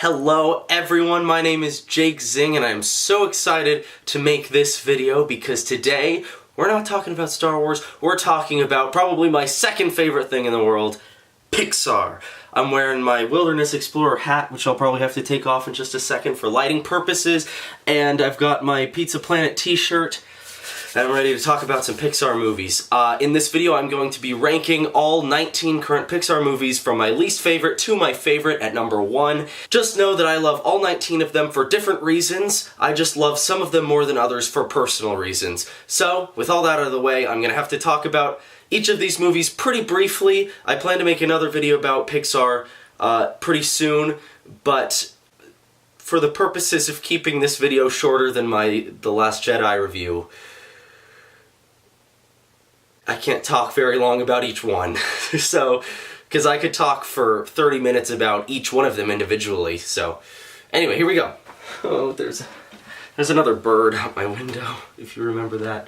Hello everyone, my name is Jake Zingg and I'm so excited to make this video because today we're not talking about Star Wars, we're talking about probably my second favorite thing in the world, Pixar. I'm wearing my Wilderness Explorer hat, which I'll probably have to take off in just a second for lighting purposes, and I've got my Pizza Planet t-shirt. And I'm ready to talk about some Pixar movies. In this video I'm going to be ranking all 19 current Pixar movies from my least favorite to my favorite at number 1. Just know that I love all 19 of them for different reasons. I just love some of them more than others for personal reasons. So, with all that out of the way, I'm gonna have to talk about each of these movies pretty briefly. I plan to make another video about Pixar pretty soon, but for the purposes of keeping this video shorter than The Last Jedi review, I can't talk very long about each one. So, because I could talk for 30 minutes about each one of them individually. So, anyway, here we go. Oh, there's another bird out my window, if you remember that.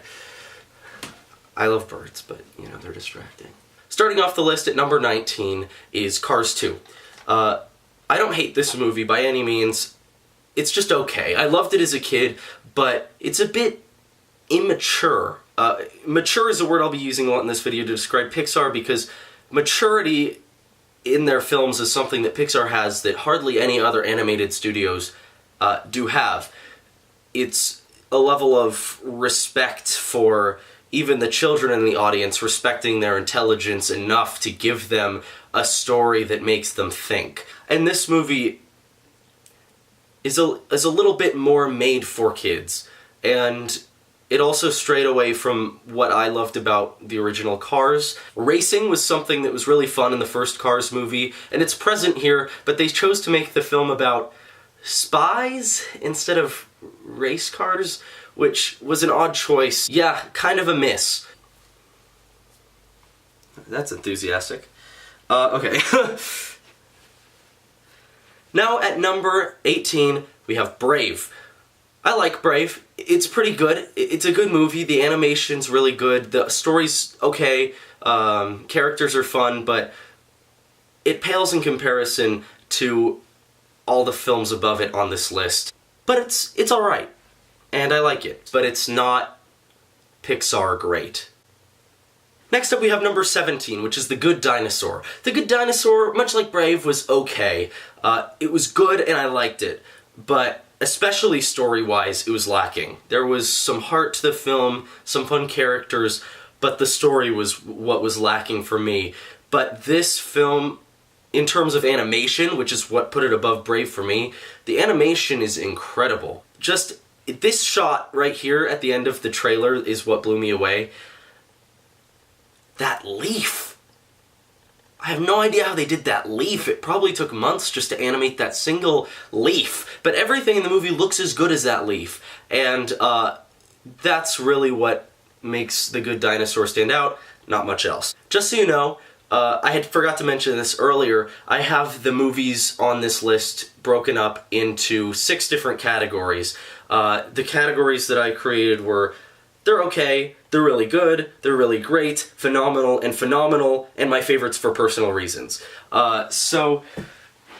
I love birds, but, you know, they're distracting. Starting off the list at number 19 is Cars 2. I don't hate this movie by any means. It's just okay. I loved it as a kid, but it's a bit immature. Mature is a word I'll be using a lot in this video to describe Pixar because maturity in their films is something that Pixar has that hardly any other animated studios do have. It's a level of respect for even the children in the audience, respecting their intelligence enough to give them a story that makes them think. And this movie is a little bit more made for kids, and it also strayed away from what I loved about the original Cars. Racing was something that was really fun in the first Cars movie, and it's present here, but they chose to make the film about spies instead of race cars, which was an odd choice. Yeah, kind of a miss. That's enthusiastic. Okay. Now at number 18, we have Brave. I like Brave. It's pretty good. It's a good movie. The animation's really good. The story's okay. Characters are fun, but it pales in comparison to all the films above it on this list. But it's alright. And I like it. But it's not Pixar great. Next up we have number 17, which is The Good Dinosaur. The Good Dinosaur, much like Brave, was okay. It was good and I liked it. But especially story-wise, it was lacking. There was some heart to the film, some fun characters, but the story was what was lacking for me. But this film, in terms of animation, which is what put it above Brave for me, the animation is incredible. Just, this shot right here at the end of the trailer is what blew me away. That leaf! I have no idea how they did that leaf. It probably took months just to animate that single leaf. But everything in the movie looks as good as that leaf. And that's really what makes The Good Dinosaur stand out, not much else. Just so you know, I had forgot to mention this earlier, I have the movies on this list broken up into 6 different categories. The categories that I created were, they're okay, they're really good, they're really great, phenomenal, and my favorites for personal reasons. So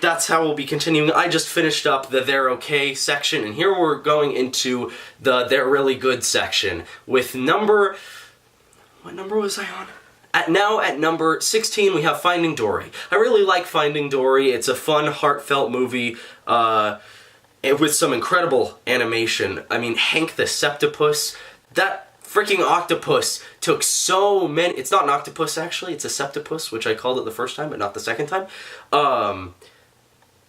that's how we'll be continuing. I just finished up the They're Okay section, and here we're going into the They're Really Good section with number... what number was I on? At number 16 we have Finding Dory. I really like Finding Dory. It's a fun, heartfelt movie with some incredible animation. I mean, Hank the Septopus, that freaking octopus took so many... It's not an octopus, actually. It's a septopus, which I called it the first time, but not the second time.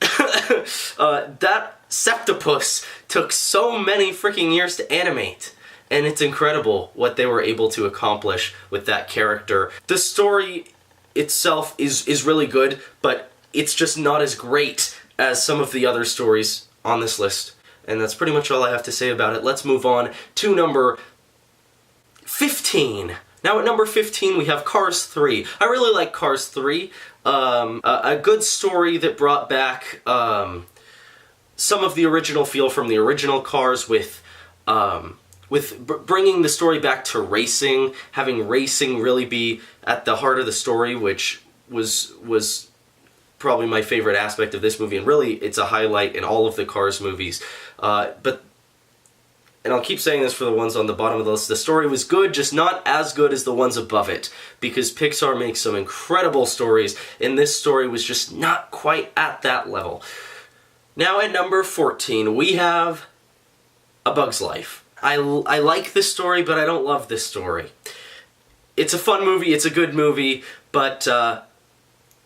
That septopus took so many freaking years to animate. And it's incredible what they were able to accomplish with that character. The story itself is really good, but it's just not as great as some of the other stories on this list. And that's pretty much all I have to say about it. Let's move on to number 15. Now at number 15 we have Cars 3. I really like Cars 3. A good story that brought back some of the original feel from the original Cars with bringing the story back to racing, having racing really be at the heart of the story, which was probably my favorite aspect of this movie, and really it's a highlight in all of the Cars movies. And I'll keep saying this for the ones on the bottom of the list, the story was good, just not as good as the ones above it, because Pixar makes some incredible stories, and this story was just not quite at that level. Now at number 14, we have A Bug's Life. I like this story, but I don't love this story. It's a fun movie, it's a good movie, but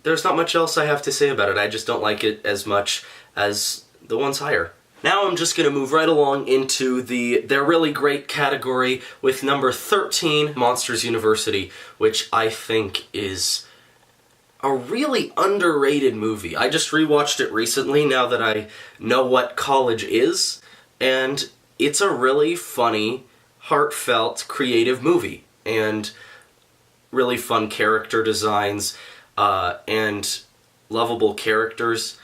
there's not much else I have to say about it. I just don't like it as much as the ones higher. Now I'm just going to move right along into They're Really Great category with number 13, Monsters University, which I think is a really underrated movie. I just rewatched it recently now that I know what college is, and it's a really funny, heartfelt, creative movie, and really fun character designs, and lovable characters.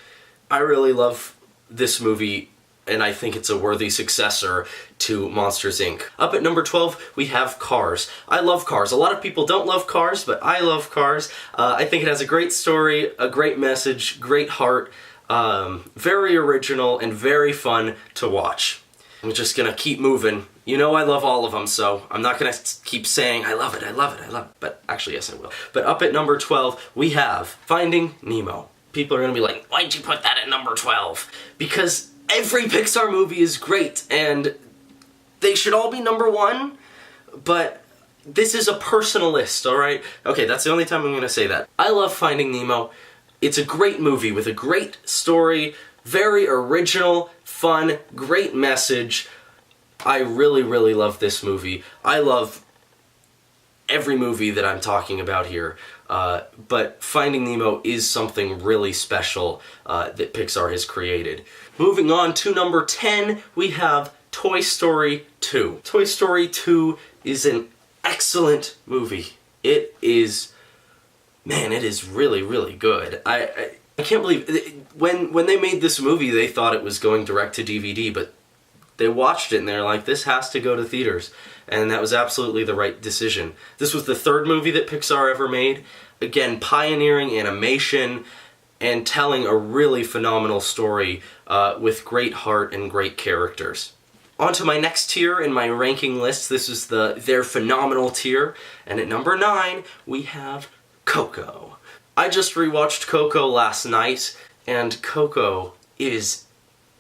I really love this movie, and I think it's a worthy successor to Monsters, Inc. Up at number 12, we have Cars. I love Cars. A lot of people don't love Cars, but I love Cars. I think it has a great story, a great message, great heart, very original, and very fun to watch. I'm just gonna keep moving. You know I love all of them, so I'm not gonna keep saying, I love it, I love it, I love it. But actually, yes, I will. But up at number 12, we have Finding Nemo. People are gonna be like, why'd you put that at number 12? Because every Pixar movie is great, and they should all be number 1, but this is a personal list, alright? Okay, that's the only time I'm gonna say that. I love Finding Nemo. It's a great movie with a great story, very original, fun, great message. I really, really love this movie. I love every movie that I'm talking about here, but Finding Nemo is something really special that Pixar has created. Moving on to number 10, we have Toy Story 2. Toy Story 2 is an excellent movie. It is, man, it is really, really good. I can't believe, when they made this movie, they thought it was going direct to DVD, but they watched it and they're like, this has to go to theaters. And that was absolutely the right decision. This was the third movie that Pixar ever made. Again, pioneering animation and telling a really phenomenal story with great heart and great characters. On to my next tier in my ranking list. This is their phenomenal tier. And at number 9, we have Coco. I just rewatched Coco last night, and Coco is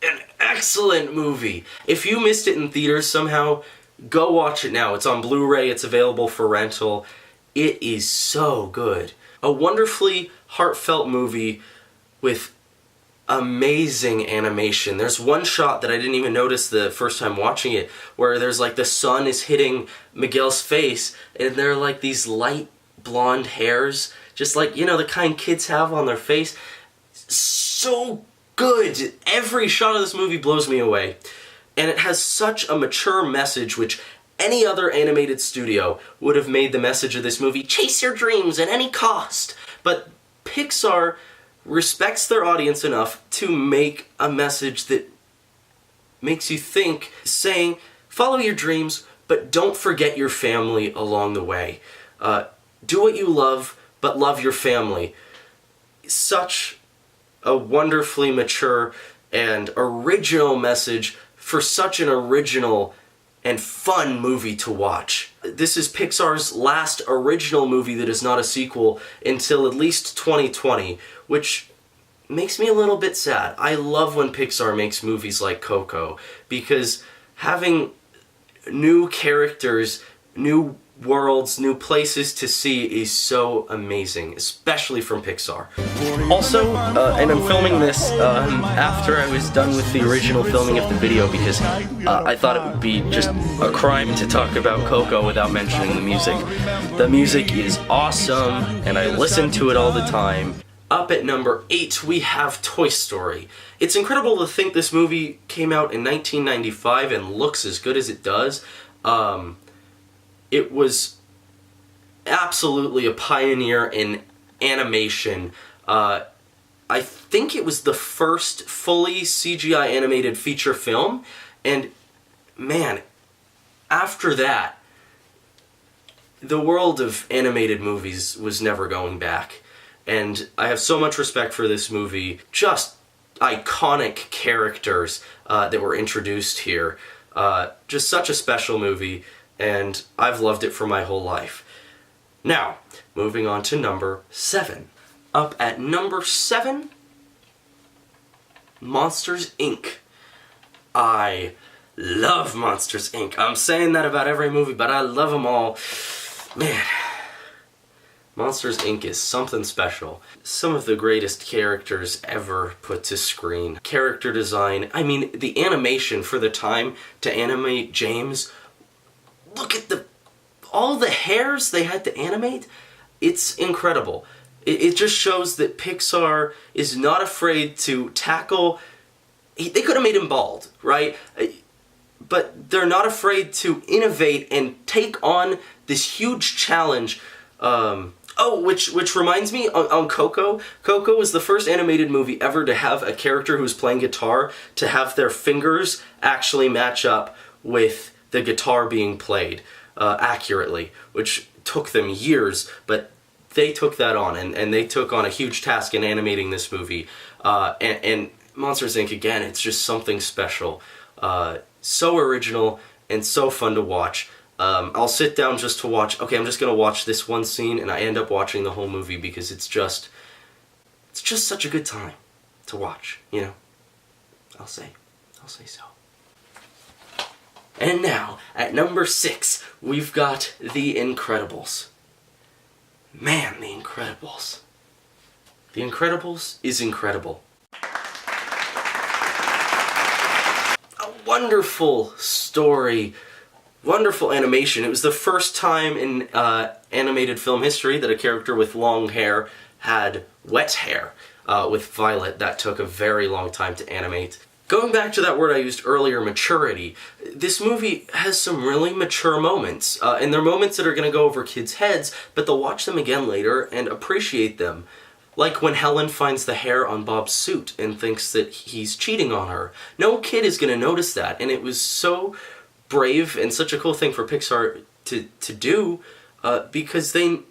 an excellent movie. If you missed it in theaters somehow, go watch it now. It's on Blu-ray, it's available for rental. It is so good. A wonderfully heartfelt movie with amazing animation. There's one shot that I didn't even notice the first time watching it, where there's like the sun is hitting Miguel's face, and there are like these light blonde hairs, just like, you know, the kind kids have on their face. So good. Every shot of this movie blows me away. And it has such a mature message, which any other animated studio would have made the message of this movie, chase your dreams at any cost. But Pixar respects their audience enough to make a message that makes you think, saying, follow your dreams, but don't forget your family along the way. Do what you love, but love your family. Such a wonderfully mature and original message for such an original and fun movie to watch. This is Pixar's last original movie that is not a sequel until at least 2020, which makes me a little bit sad. I love when Pixar makes movies like Coco, because having new characters, new worlds, new places to see is so amazing, especially from Pixar. Also, and I'm filming this after I was done with the original filming of the video, because I thought it would be just a crime to talk about Coco without mentioning the music. The music is awesome, and I listen to it all the time. Up at number 8, we have Toy Story. It's incredible to think this movie came out in 1995 and looks as good as it does. It was absolutely a pioneer in animation. I think it was the first fully CGI animated feature film, and man, after that, the world of animated movies was never going back. And I have so much respect for this movie. Just iconic characters that were introduced here. Just such a special movie, and I've loved it for my whole life. Now, moving on to number 7. Up at number 7, Monsters, Inc. I love Monsters, Inc. I'm saying that about every movie, but I love them all. Man, Monsters, Inc. is something special. Some of the greatest characters ever put to screen. Character design, I mean, the animation for the time to animate James. Look at all the hairs they had to animate. It's incredible. It just shows that Pixar is not afraid to tackle... They could have made him bald, right? But they're not afraid to innovate and take on this huge challenge. Which reminds me, on Coco. Coco was the first animated movie ever to have a character who's playing guitar to have their fingers actually match up with the guitar being played accurately, which took them years, but they took that on, and they took on a huge task in animating this movie. And Monsters, Inc., again, it's just something special. So original and so fun to watch. I'll sit down just to watch, okay, I'm just going to watch this one scene, and I end up watching the whole movie because it's just such a good time to watch, you know? I'll say so. And now, at number 6, we've got The Incredibles. Man, The Incredibles. The Incredibles is incredible. A wonderful story, wonderful animation. It was the first time in animated film history that a character with long hair had wet hair. With Violet, that took a very long time to animate. Going back to that word I used earlier, maturity, this movie has some really mature moments, and they're moments that are going to go over kids' heads, but they'll watch them again later and appreciate them. Like when Helen finds the hair on Bob's suit and thinks that he's cheating on her. No kid is going to notice that, and it was so brave and such a cool thing for Pixar to do, because they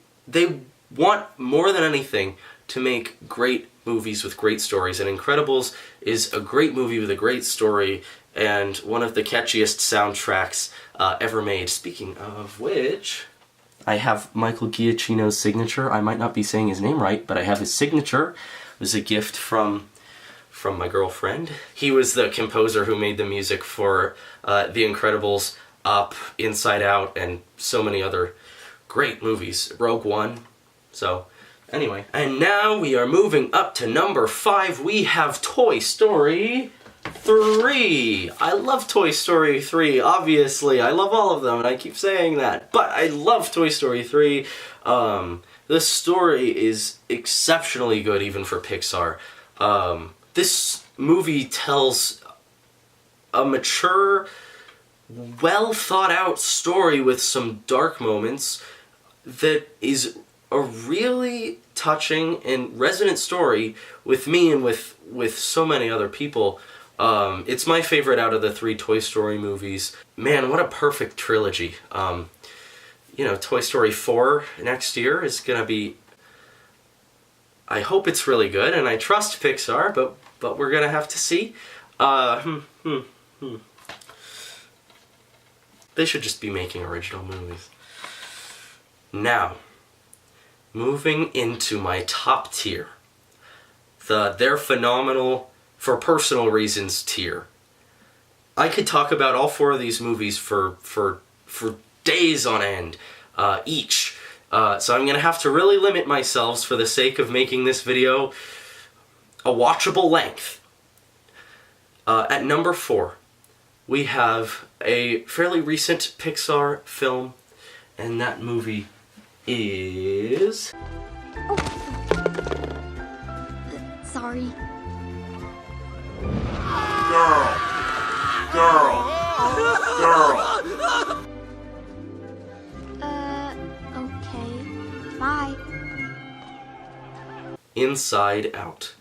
want more than anything to make great movies with great stories, and Incredibles is a great movie with a great story and one of the catchiest soundtracks ever made. Speaking of which, I have Michael Giacchino's signature. I might not be saying his name right, but I have his signature. It was a gift from my girlfriend. He was the composer who made the music for The Incredibles, Up, Inside Out, and so many other great movies. Rogue One. So, anyway. And now we are moving up to number 5. We have Toy Story 3. I love Toy Story 3, obviously. I love all of them, and I keep saying that. But I love Toy Story 3. The story is exceptionally good, even for Pixar. This movie tells a mature, well-thought-out story with some dark moments that is a really touching and resonant story with me and with so many other people. It's my favorite out of the 3 Toy Story movies. Man, what a perfect trilogy. You know, Toy Story 4 next year is gonna be... I hope it's really good, and I trust Pixar, but we're gonna have to see. They should just be making original movies. Now, moving into my top tier. They're phenomenal for personal reasons tier. I could talk about all 4 of these movies for days on end, each. So I'm going to have to really limit myself for the sake of making this video a watchable length. At number 4, we have a fairly recent Pixar film, and that movie is... Oh. Sorry. Girl! Okay. Bye. Inside Out.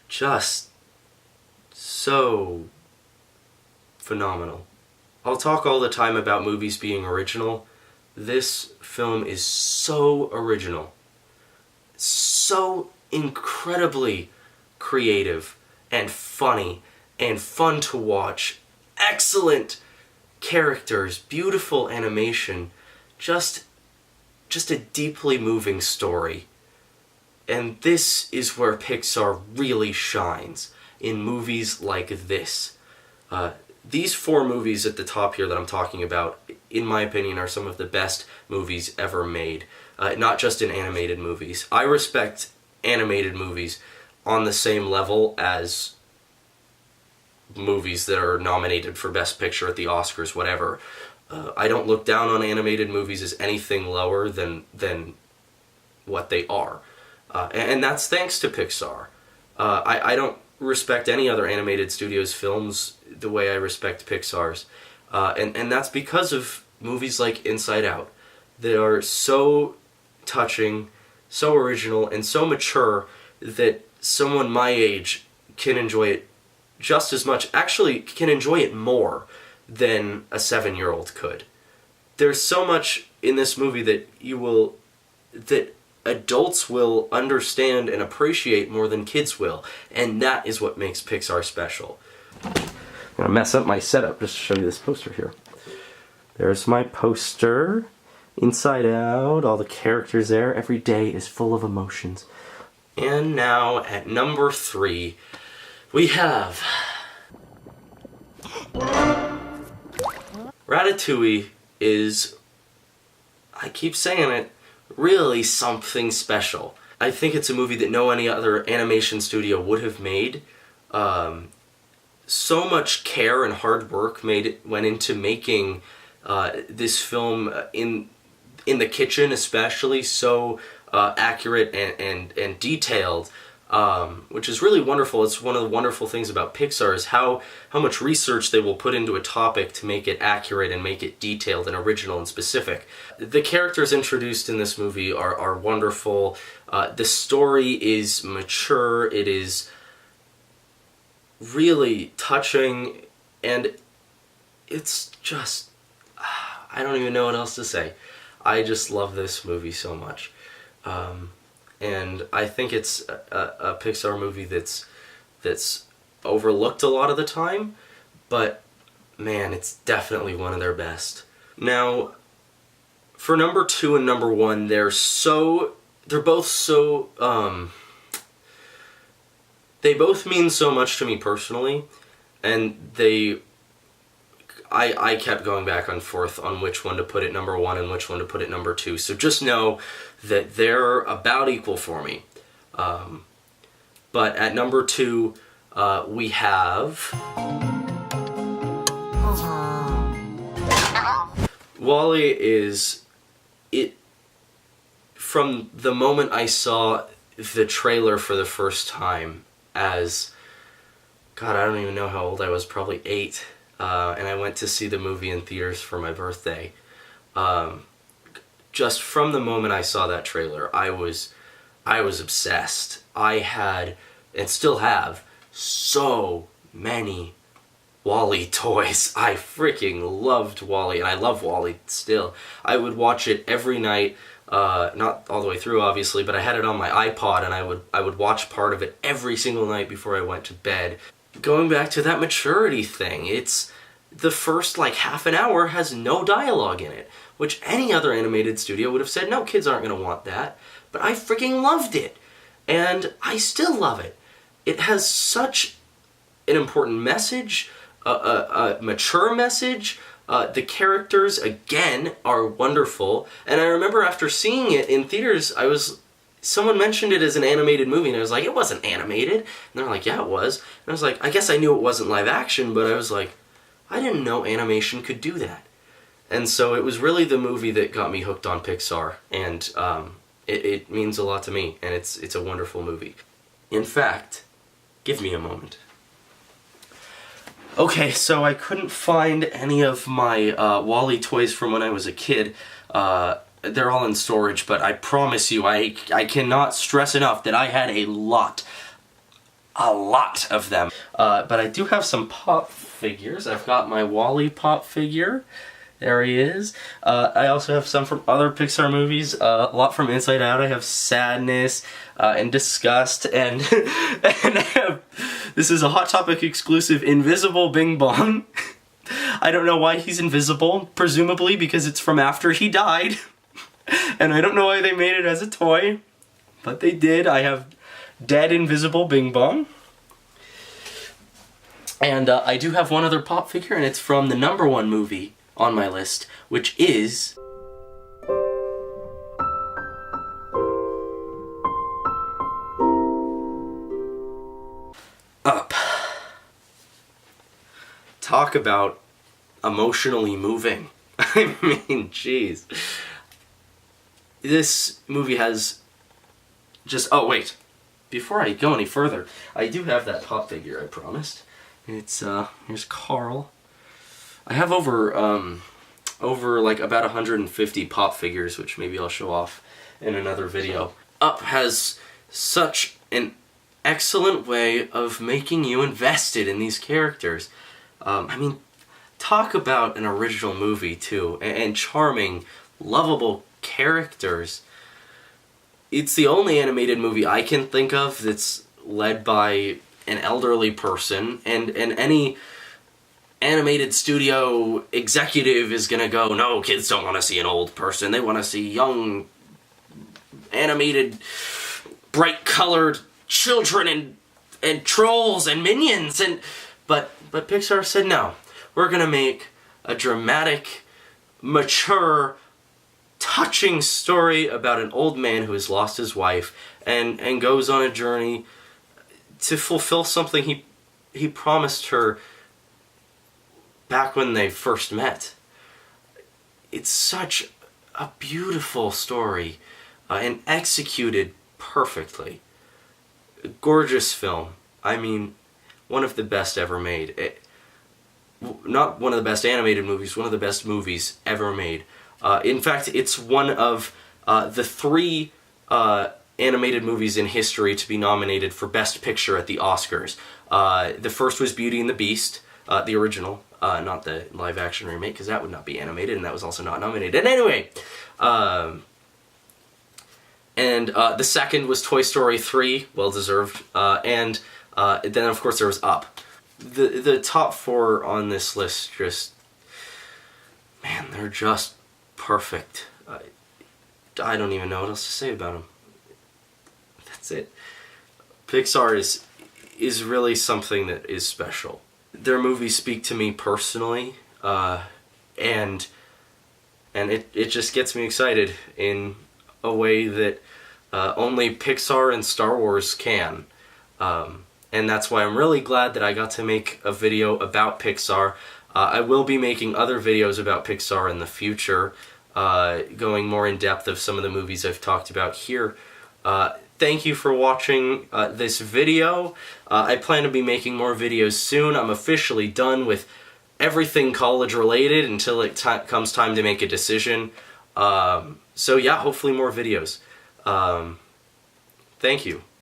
Just so phenomenal. I'll talk all the time about movies being original. This film is so original. So incredibly creative and funny and fun to watch. Excellent characters, beautiful animation, just a deeply moving story. And this is where Pixar really shines, in movies like this. These 4 movies at the top here that I'm talking about, in my opinion, are some of the best movies ever made. Not just in animated movies. I respect animated movies on the same level as movies that are nominated for Best Picture at the Oscars, whatever. I don't look down on animated movies as anything lower than what they are. And that's thanks to Pixar. I don't respect any other animated studio's films the way I respect Pixar's. And that's because of movies like Inside Out that are so touching, so original, and so mature that someone my age can enjoy it just as much, actually can enjoy it more than a 7-year-old could. There's so much in this movie that adults will understand and appreciate more than kids will, and that is what makes Pixar special. I'm gonna mess up my setup just to show you this poster here. There's my poster. Inside Out, all the characters there. Every day is full of emotions. And now, at number 3, we have Ratatouille is, I keep saying it, really something special. I think it's a movie that no any other animation studio would have made. So much care and hard work went into making this film in the kitchen, especially, so accurate and detailed, which is really wonderful. It's one of the wonderful things about Pixar is how much research they will put into a topic to make it accurate and make it detailed and original and specific. The characters introduced in this movie are wonderful. The story is mature. It is really touching, and it's just, I don't even know what else to say. I just love this movie so much. And I think it's a Pixar movie that's overlooked a lot of the time, but man, it's definitely one of their best. Now, for number 2 and number 1, they're both so, they both mean so much to me personally, and I kept going back and forth on which one to put at number 1 and which one to put at number 2, so just know that they're about equal for me. But at number 2, we have WALL-E. Is it, from the moment I saw the trailer for the first time as, God, I don't even know how old I was, probably 8, and I went to see the movie in theaters for my birthday. Just from the moment I saw that trailer, I was obsessed. I had, and still have, so many WALL-E toys. I freaking loved WALL-E, and I love WALL-E still. I would watch it every night, not all the way through obviously, but I had it on my iPod, and I would watch part of it every single night before I went to bed. Going back to that maturity thing, it's the first half an hour has no dialogue in it, which any other animated studio would have said, no, kids aren't going to want that. But I freaking loved it, and I still love it. It has such an important message, a mature message. The characters, again, are wonderful. And I remember after seeing it in theaters, someone mentioned it as an animated movie, and I was like, it wasn't animated. And they're like, yeah, it was. And I was like, I guess I knew it wasn't live action, but I was like, I didn't know animation could do that. And so it was really the movie that got me hooked on Pixar, and it means a lot to me, and it's a wonderful movie. In fact, give me a moment. Okay, so I couldn't find any of my WALL-E toys from when I was a kid. They're all in storage, but I promise you, I cannot stress enough that I had a lot a lot of them. But I do have some pop figures. I've got my Wall-E pop figure. There he is. I also have some from other Pixar movies, a lot from Inside Out. I have Sadness and Disgust, and, and I have, this is a Hot Topic exclusive, Invisible Bing Bong. I don't know why he's invisible, presumably because it's from after he died. And I don't know why they made it as a toy, but they did. I have Dead Invisible Bing Bong. And I do have one other pop figure, and it's from the #1 movie on my list, which is Up. Talk about emotionally moving. I mean, jeez. This movie has just... Oh, wait. Before I go any further, I do have that pop figure I promised. It's, here's Carl. I have over like about 150 pop figures, which maybe I'll show off in another video. Up has such an excellent way of making you invested in these characters. I mean, talk about an original movie, too, and charming, lovable characters. It's the only animated movie I can think of that's led by an elderly person, and any animated studio executive is gonna go, no, kids don't want to see an old person, they want to see young, animated, bright-colored children and trolls and minions, but Pixar said, no, we're gonna make a dramatic, mature, touching story about an old man who has lost his wife and goes on a journey to fulfill something he promised her back when they first met. It's such a beautiful story, and executed perfectly. A gorgeous film. I mean, one of the best ever made. Not one of the best animated movies, one of the best movies ever made. In fact, it's one of the 3 animated movies in history to be nominated for Best Picture at the Oscars. The first was Beauty and the Beast, the original, not the live-action remake, because that would not be animated, and that was also not nominated. And anyway, the second was Toy Story 3, well-deserved, and then, of course, there was Up. The top 4 on this list just... Man, they're just perfect. I don't even know what else to say about them. That's it. Pixar is really something that is special. Their movies speak to me personally, and it just gets me excited in a way that only Pixar and Star Wars can. And that's why I'm really glad that I got to make a video about Pixar. I will be making other videos about Pixar in the future, going more in depth of some of the movies I've talked about here. Thank you for watching this video. I plan to be making more videos soon. I'm officially done with everything college related until it comes time to make a decision. So yeah, hopefully more videos. Thank you.